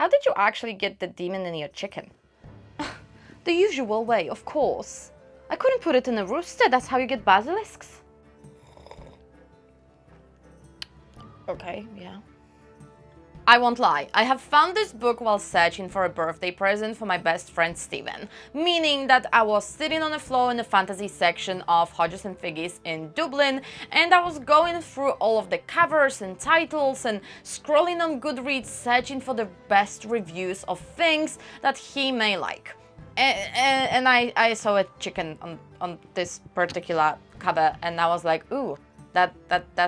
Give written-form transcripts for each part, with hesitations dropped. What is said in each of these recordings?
How did you actually get the demon in your chicken? The usual way, of course. I couldn't put it in a rooster, that's how you get basilisks. Okay, yeah. I won't lie, I have found this book while searching for a birthday present for my best friend Steven, meaning that I was sitting on the floor in the fantasy section of Hodges and Figgies in Dublin, and I was going through all of the covers and titles and scrolling on Goodreads searching for the best reviews of things that he may like. And I saw a chicken on this particular cover, and I was like, ooh, that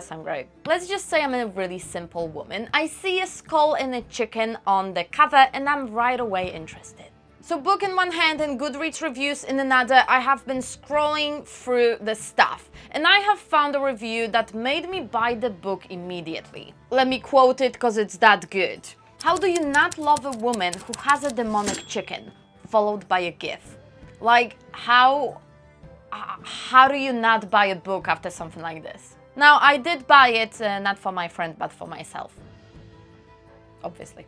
sounds great. Let's just say I'm a really simple woman. I see a skull and a chicken on the cover and I'm right away interested. So book in one hand and Goodreads reviews in another, I have been scrolling through the stuff and I have found a review that made me buy the book immediately. Let me quote it because it's that good. How do you not love a woman who has a demonic chicken, followed by a gif? Like, how do you not buy a book after something like this? Now, I did buy it, not for my friend, but for myself. Obviously.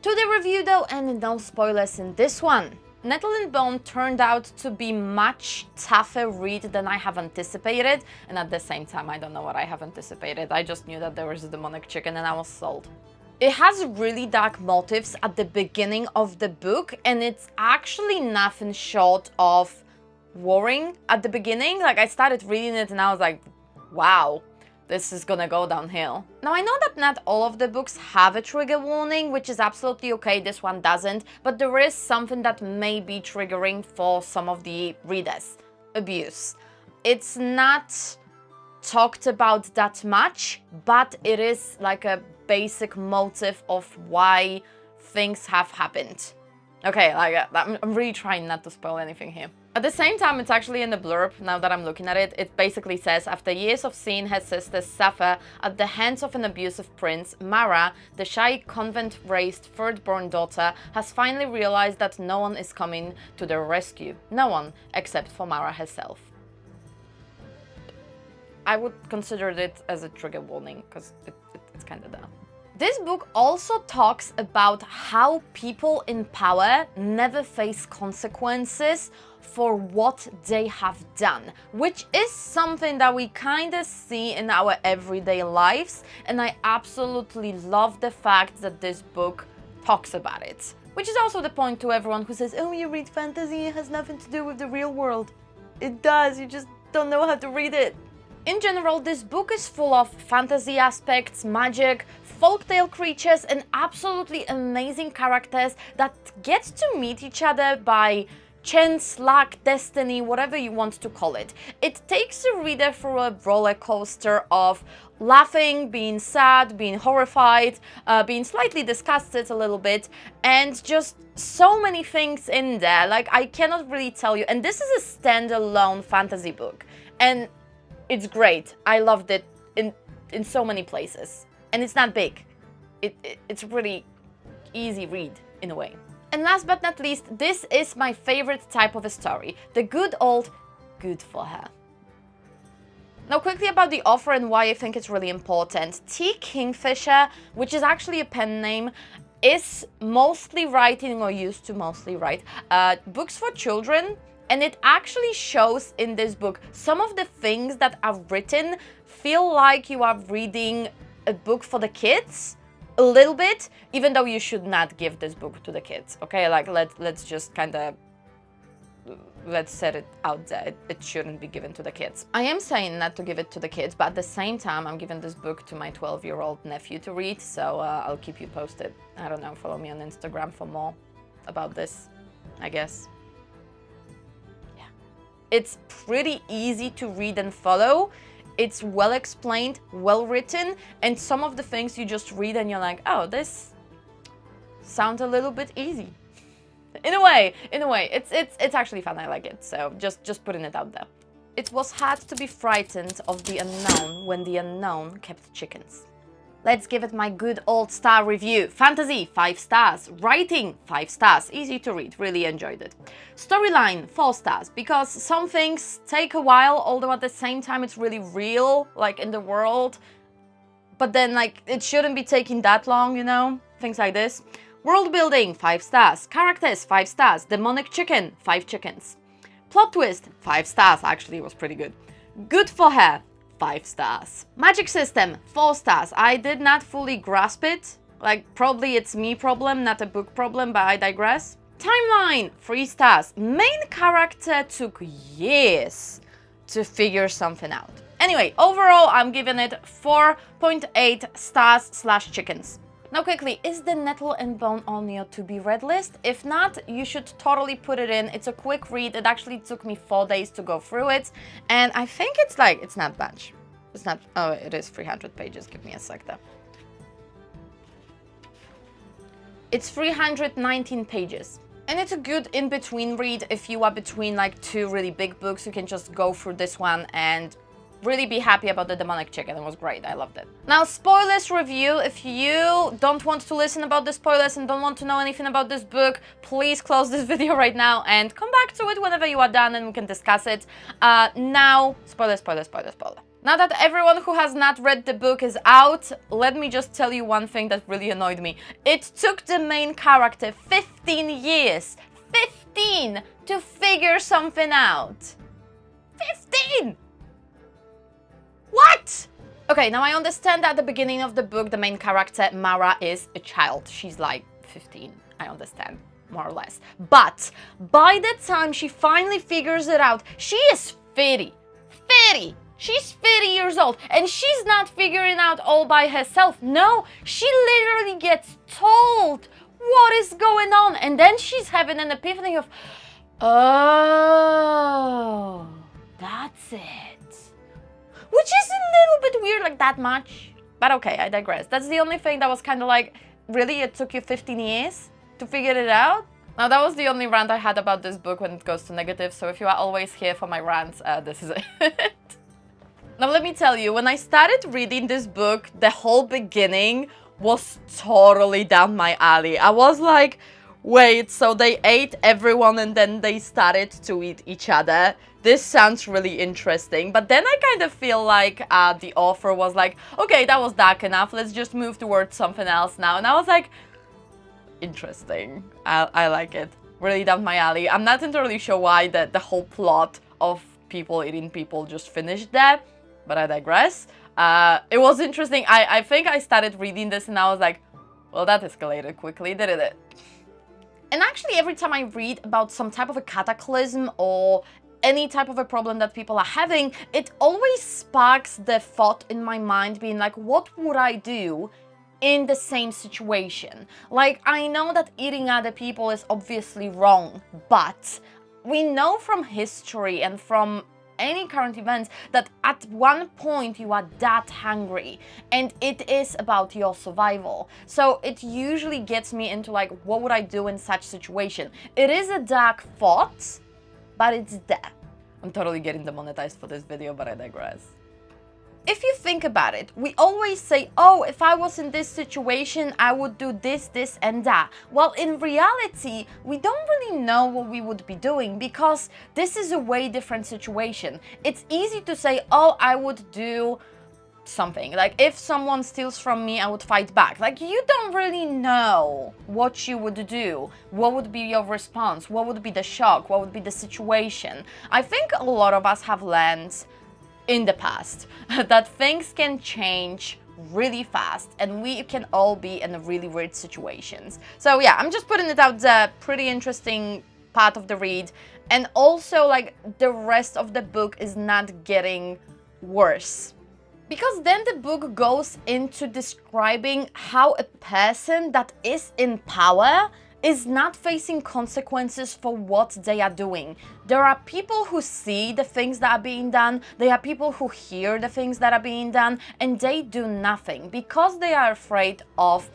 To the review though, and no spoilers in this one. Nettle and Bone turned out to be much tougher read than I have anticipated, and at the same time, I don't know what I have anticipated. I just knew that there was a demonic chicken and I was sold. It has really dark motifs at the beginning of the book, and it's actually nothing short of worrying at the beginning. Like, I started reading it and I was like, wow, this is gonna go downhill. Now, I know that not all of the books have a trigger warning, which is absolutely okay, this one doesn't, but there is something that may be triggering for some of the readers. Abuse. It's not talked about that much, but it is like a basic motive of why things have happened. Okay, like, I'm really trying not to spoil anything here. At the same time, it's actually in the blurb, now that I'm looking at it, it basically says, after years of seeing her sisters suffer at the hands of an abusive prince, Mara, the shy convent-raised third-born daughter, has finally realized that no one is coming to their rescue. No one, except for Mara herself. I would consider it as a trigger warning, because it's kind of dumb. This book also talks about how people in power never face consequences for what they have done, which is something that we kind of see in our everyday lives, and I absolutely love the fact that this book talks about it. Which is also the point to everyone who says, oh, you read fantasy, it has nothing to do with the real world. It does, you just don't know how to read it. In general, this book is full of fantasy aspects, magic, folktale creatures, and absolutely amazing characters that get to meet each other by chance, luck, destiny, whatever you want to call it. It takes the reader through a roller coaster of laughing, being sad, being horrified, being slightly disgusted a little bit, and just so many things in there. Like, I cannot really tell you. And this is a standalone fantasy book. And it's great. I loved it in so many places. And it's not big. It's a really easy read in a way. And last but not least, this is my favorite type of a story. The good old good for her. Now quickly about the author and why I think it's really important. T. Kingfisher, which is actually a pen name, is mostly writing, or used to mostly write, books for children. And it actually shows in this book some of the things that are written feel like you are reading a book for the kids a little bit, even though you should not give this book to the kids. Okay, like let's just kind of let's set it out there. It shouldn't be given to the kids. I am saying not to give it to the kids, but at the same time, I'm giving this book to my 12-year-old nephew to read. So I'll keep you posted. I don't know. Follow me on Instagram for more about this, I guess. It's pretty easy to read and follow. It's well explained, well written, and some of the things you just read and you're like, oh, this sounds a little bit easy. In a way, it's actually fun. I like it. So just putting it out there. It was hard to be frightened of the unknown when the unknown kept chickens. Let's give it my good old star review. Fantasy, 5 stars. Writing, 5 stars. Easy to read, really enjoyed it. Storyline, 4 stars, because some things take a while, although at the same time it's really real, like in the world. But then, like, it shouldn't be taking that long, you know? Things like this. World building, 5 stars. Characters, 5 stars. Demonic chicken, 5 chickens. Plot twist, 5 stars. Actually, it was pretty good. Good for her, 5 stars. Magic system, 4 stars. I did not fully grasp it. Like, probably it's me problem, not a book problem, but I digress. Timeline, 3 stars. Main character took years to figure something out. Anyway, overall, I'm giving it 4.8 stars / chickens. Now quickly, is the Nettle and Bone Onion to be read list? If not, you should totally put it in. It's a quick read. It actually took me 4 days to go through it. And I think it's like, it's not much. It's not, oh, it is 300 pages. Give me a sec there. It's 319 pages. And it's a good in-between read if you are between like 2 really big books. You can just go through this one and really be happy about the demonic chicken. It was great. I loved it. Now, spoilers review. If you don't want to listen about the spoilers and don't want to know anything about this book, please close this video right now and come back to it whenever you are done and we can discuss it. Now, spoiler. Now that everyone who has not read the book is out, let me just tell you one thing that really annoyed me. It took the main character 15 years, 15, to figure something out. 15! What? Okay, now I understand that at the beginning of the book, the main character, Mara, is a child. She's like 15, I understand, more or less. But by the time she finally figures it out, she is 30. 30! She's 30 years old, and she's not figuring out all by herself. No, she literally gets told what is going on, and then she's having an epiphany of, oh, that's it. Which is a little bit weird, like that much. But okay, I digress. That's the only thing that was kind of like, really, it took you 15 years to figure it out? Now, that was the only rant I had about this book when it goes to negative, so if you are always here for my rants, this is it. Now, let me tell you, when I started reading this book, the whole beginning was totally down my alley. I was like, wait, so they ate everyone and then they started to eat each other? This sounds really interesting. But then I kind of feel like the author was like, okay, that was dark enough. Let's just move towards something else now. And I was like, interesting. I like it. Really down my alley. I'm not entirely sure why the whole plot of people eating people just finished there. But I digress. It was interesting. I think I started reading this and I was like, well, that escalated quickly, didn't it? And actually, every time I read about some type of a cataclysm or any type of a problem that people are having, it always sparks the thought in my mind being like, what would I do in the same situation? Like, I know that eating other people is obviously wrong, but we know from history and from any current events that at one point you are that hungry and it is about your survival. So it usually gets me into like, what would I do in such situation? It is a dark thought, but it's there. I'm totally getting demonetized for this video, but I digress. If you think about it, we always say, oh, if I was in this situation, I would do this, this, and that. Well, in reality, we don't really know what we would be doing because this is a way different situation. It's easy to say, oh, I would do something. Like, if someone steals from me, I would fight back. Like, you don't really know what you would do. What would be your response? What would be the shock? What would be the situation? I think a lot of us have learned in the past that things can change really fast and we can all be in really weird situations. So yeah, I'm just putting it out there. Pretty interesting part of the read, and also like the rest of the book is not getting worse, because then the book goes into describing how a person that is in power is not facing consequences for what they are doing. There are people who see the things that are being done, there are people who hear the things that are being done, and they do nothing because they are afraid of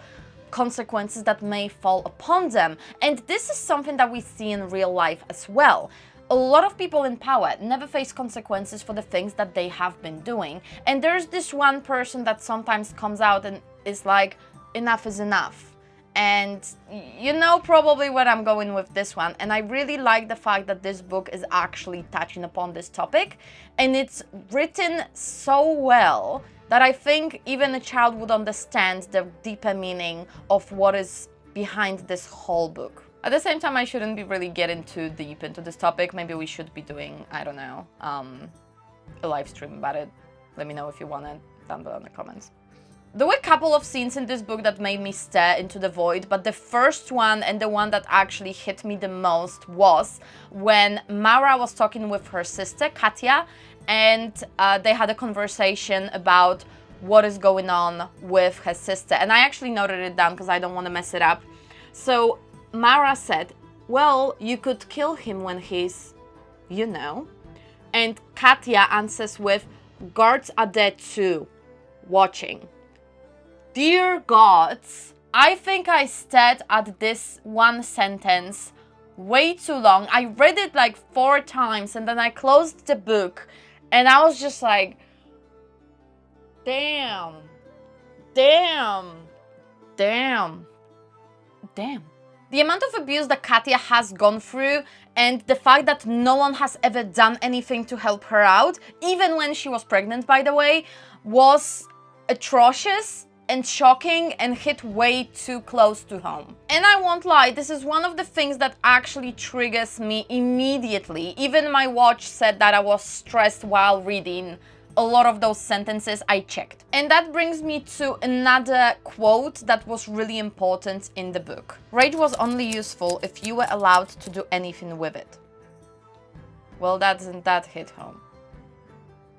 consequences that may fall upon them. And this is something that we see in real life as well. A lot of people in power never face consequences for the things that they have been doing. And there's this one person that sometimes comes out and is like, enough is enough. And you know probably where I'm going with this one. And I really like the fact that this book is actually touching upon this topic. And it's written so well that I think even a child would understand the deeper meaning of what is behind this whole book. At the same time, I shouldn't be really getting too deep into this topic. Maybe we should be doing, I don't know, a live stream about it. Let me know if you want it down below in the comments. There were a couple of scenes in this book that made me stare into the void, but the first one and the one that actually hit me the most was when Mara was talking with her sister, Katya, and they had a conversation about what is going on with her sister. And I actually noted it down because I don't want to mess it up. So Mara said, well, you could kill him when he's, you know. And Katya answers with, guards are dead too, watching. Dear gods, I think I stared at this one sentence way too long. I read it like 4 times and then I closed the book and I was just like, damn, damn, damn, damn. The amount of abuse that Katya has gone through and the fact that no one has ever done anything to help her out, even when she was pregnant, by the way, was atrocious and shocking and hit way too close to home. And I won't lie, this is one of the things that actually triggers me immediately. Even my watch said that I was stressed while reading a lot of those sentences. I checked. And that brings me to another quote that was really important in the book. Rage was only useful if you were allowed to do anything with it. Well, that hit home.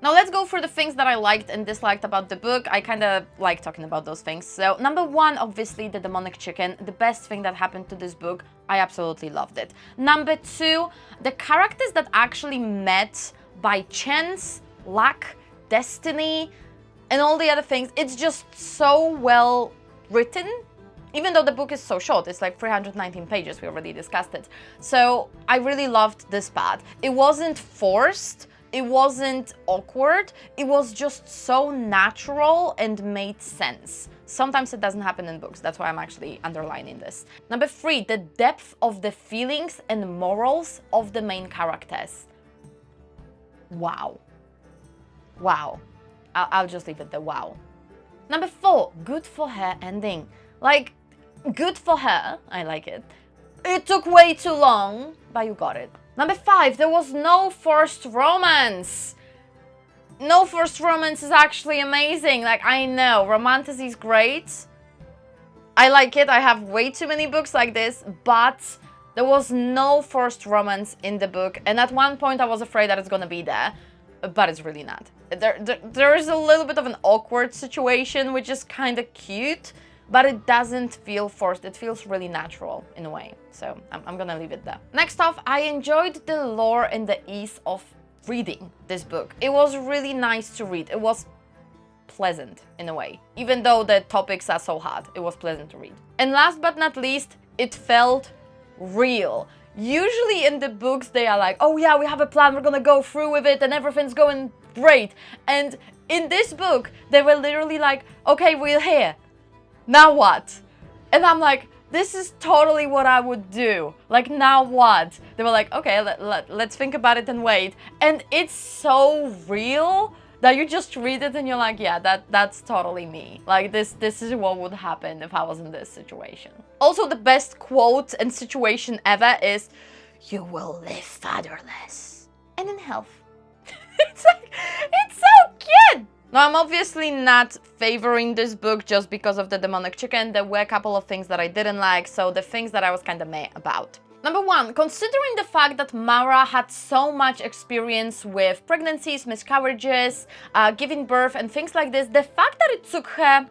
Now let's go through the things that I liked and disliked about the book. I kind of like talking about those things. So number 1, obviously the demonic chicken, the best thing that happened to this book. I absolutely loved it. Number 2, the characters that actually met by chance, luck, destiny, and all the other things. It's just so well written, even though the book is so short. It's like 319 pages, we already discussed it. So I really loved this part. It wasn't forced, it wasn't awkward, it was just so natural and made sense. Sometimes it doesn't happen in books, that's why I'm actually underlining this. Number 3, the depth of the feelings and morals of the main characters. Wow. Wow. I'll just leave it there, wow. Number 4, good for her ending. Like, good for her, I like it. It took way too long, but you got it. Number 5, there was no forced romance. No forced romance is actually amazing. Like, I know, romantasy is great. I like it, I have way too many books like this, but there was no forced romance in the book. And at one point I was afraid that it's gonna be there, but it's really not. There is a little bit of an awkward situation, which is kind of cute, but it doesn't feel forced. It feels really natural in a way. So I'm gonna leave it there. Next off, I enjoyed the lore and the ease of reading this book. It was really nice to read. It was pleasant in a way. Even though the topics are so hard, it was pleasant to read. And last but not least, it felt real. Usually in the books they are like, oh yeah, we have a plan, we're gonna go through with it and everything's going great. And in this book, they were literally like, okay, we're here. Now what? And I'm like, this is totally what I would do. Like, now what? They were like, okay, let's think about it and wait. And it's so real that you just read it and you're like, yeah, that's totally me. Like, this is what would happen if I was in this situation. Also, the best quote and situation ever is, you will live fatherless and in health. It's like, it's so cute. Now, I'm obviously not favoring this book just because of the demonic chicken. There were a couple of things that I didn't like, so the things that I was kind of meh about. Number 1, considering the fact that Mara had so much experience with pregnancies, miscarriages, giving birth and things like this, the fact that it took her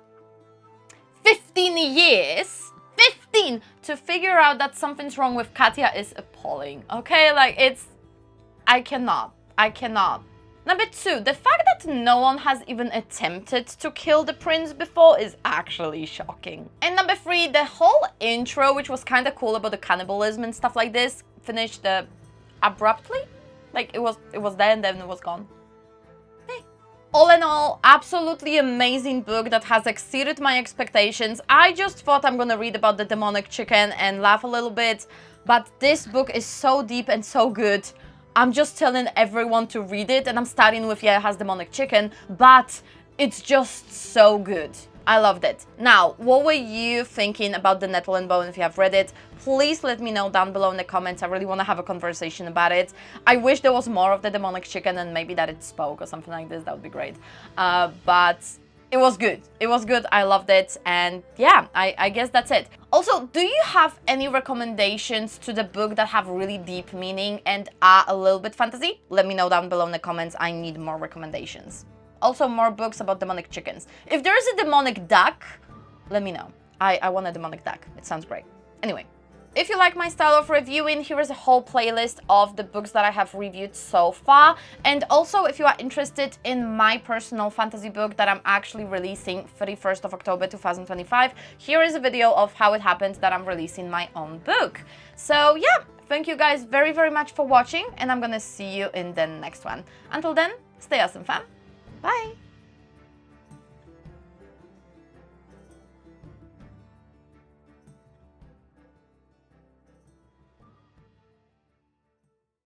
15 years, 15, to figure out that something's wrong with Katya is appalling, okay? Like, I cannot. Number 2, the fact that no one has even attempted to kill the prince before is actually shocking. And number 3, the whole intro, which was kind of cool about the cannibalism and stuff like this, finished abruptly. Like, it was there and then it was gone. Hey. All in all, absolutely amazing book that has exceeded my expectations. I just thought I'm gonna read about the demonic chicken and laugh a little bit, but this book is so deep and so good. I'm just telling everyone to read it, and I'm starting with, yeah, it has demonic chicken, but it's just so good. I loved it. Now, what were you thinking about the Nettle and Bone if you have read it? Please let me know down below in the comments. I really want to have a conversation about it. I wish there was more of the demonic chicken and maybe that it spoke or something like this. That would be great. But it was good. It was good. I loved it. And yeah, I guess that's it. Also, do you have any recommendations to the book that have really deep meaning and are a little bit fantasy? Let me know down below in the comments. I need more recommendations. Also, more books about demonic chickens. If there is a demonic duck, let me know. I want a demonic duck. It sounds great. Anyway, if you like my style of reviewing, here is a whole playlist of the books that I have reviewed so far. And also, if you are interested in my personal fantasy book that I'm actually releasing 31st of October 2025, here is a video of how it happens that I'm releasing my own book. So yeah, thank you guys very, very much for watching, and I'm gonna see you in the next one. Until then, stay awesome, fam. Bye!